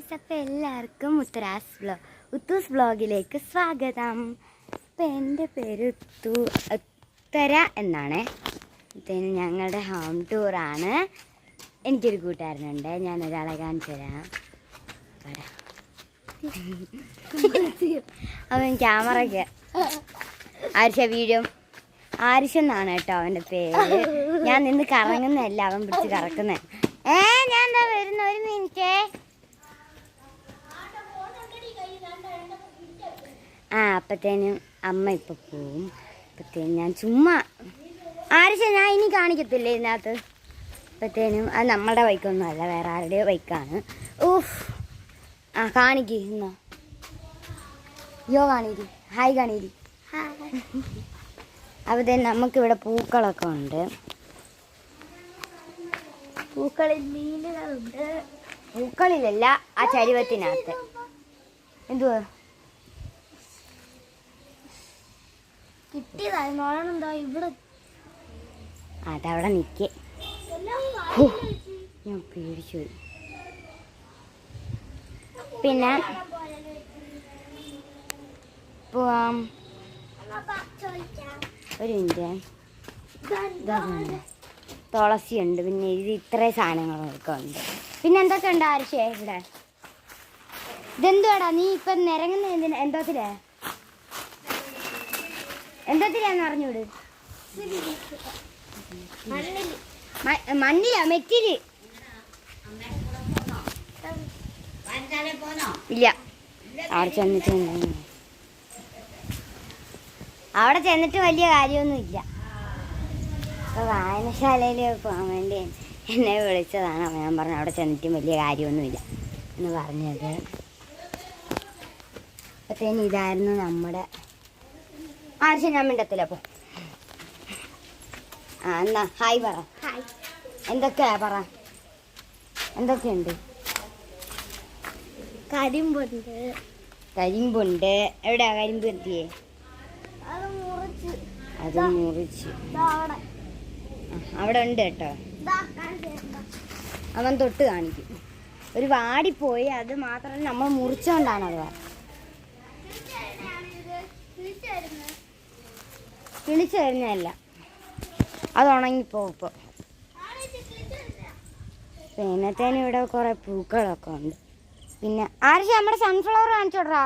Guys, അപ്പോൾ എല്ലാവർക്കും ഉത്തൂസ് വ്ളോഗിലേക്ക് സ്വാഗതം. അപ്പോൾ എൻ്റെ പേര് ഉത്തര എന്നാണ്. പിന്നെ ഞങ്ങളുടെ ഹോം ടൂറാണ്. എനിക്കൊരു കൂട്ടുകാരനുണ്ട്, ഞാനൊരാളെ കാണിച്ചു തരാം. അവൻ ക്യാമറയ്ക്ക് വീഡിയോ ആരിഷെന്നാണ് കേട്ടോ അവൻ്റെ പേര്. ഞാൻ നിന്ന് കറങ്ങുന്നതല്ല, അവൻ പിടിച്ച് കറക്കുന്നത്. ഞാൻ എന്താ വരുന്ന, ഒരു മിനിറ്റ്. അപ്പത്തേനും അമ്മ ഇപ്പം പോവും. അപ്പത്തേനും ഞാൻ ചുമ്മാ ആരിഷ ഞാൻ ഇനി കാണിക്കത്തില്ലേ ഇതിനകത്ത്. അപ്പത്തേനും അത് നമ്മുടെ ബൈക്കൊന്നും അല്ല, വേറെ ആരുടെയോ ബൈക്കാണ്. ഊഫ്, കാണിക്കുന്ന യോ കാണീരി, ഹായ് കാണീരി. അപ്പത്തേനും നമുക്കിവിടെ പൂക്കളൊക്കെ ഉണ്ട്. പൂക്കളിലല്ല, ആ ചരുവത്തിനകത്ത്. എന്തുവാ കിട്ടിയതാ ഇവിടെ? അതവിടെ നിൽക്കേ. ഞാൻ പേടിച്ചു പോയി. പിന്നെ പോവാം. ഒരു മിനിറ്റ്. തുളസി ഉണ്ട്, പിന്നെ ഇത് ഇത്രയും സാധനങ്ങളൊക്കെ ഉണ്ട്. പിന്നെ എന്തൊക്കെ ഉണ്ട് ആരിഷേ ഇവിടെ? ഇതെന്തുവാടാ നീ ഇപ്പം നിരങ്ങുന്ന എന്തിനാ? എന്തോത്തിലാന്ന് അറിഞ്ഞൂട്. മണ്ണില മെറ്റില് ഇല്ല. അവിടെ ചെന്നിട്ട് വലിയ കാര്യമൊന്നും ഇല്ല. അപ്പോൾ വായനശാലയിൽ പോകാൻ വേണ്ടി എന്നെ വിളിച്ചതാണ്. അപ്പോൾ ഞാൻ പറഞ്ഞു അവിടെ ചെന്നിട്ടും വലിയ കാര്യമൊന്നുമില്ല എന്ന് പറഞ്ഞത്. അപ്പോഴത്തേനും ഇതായിരുന്നു നമ്മുടെ ആരിഷ. ഞാൻ മിണ്ടത്തില്ല. അപ്പോൾ എന്നാ ഹായ് പറ. എന്തൊക്കെയാ പറ, എന്തൊക്കെയുണ്ട്? കരിമ്പുണ്ട്. എവിടെയാ കരിമ്പ് എത്തിയേ? അത് മുറിച്ച് അവിടെ ഉണ്ട് കേട്ടോ. അവൻ തൊട്ട് കാണിക്കും. ഒരു വാടിപ്പോയി, അത് മാത്രമല്ല നമ്മൾ മുറിച്ചോണ്ടാണ് അത്. കിളിച്ചു വരുന്നതല്ല, അത് ഉണങ്ങിപ്പോവും ഇപ്പോൾ. പിന്നത്തേനും ഇവിടെ കുറേ പൂക്കളൊക്കെ ഉണ്ട്. പിന്നെ ആരിഷ നമ്മുടെ സൺഫ്ലവർ കാണിച്ചോടാ,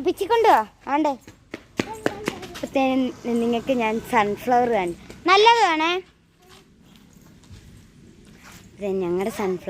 പിച്ചിക്കൊണ്ടുവാ. ആണ്ടേ അപ്പത്തേനും നിങ്ങൾക്ക് ഞാൻ സൺഫ്ലവർ കാണിച്ചു. നല്ലത് വേണേ. ഞങ്ങളുടെ സൺഫ്ലവർ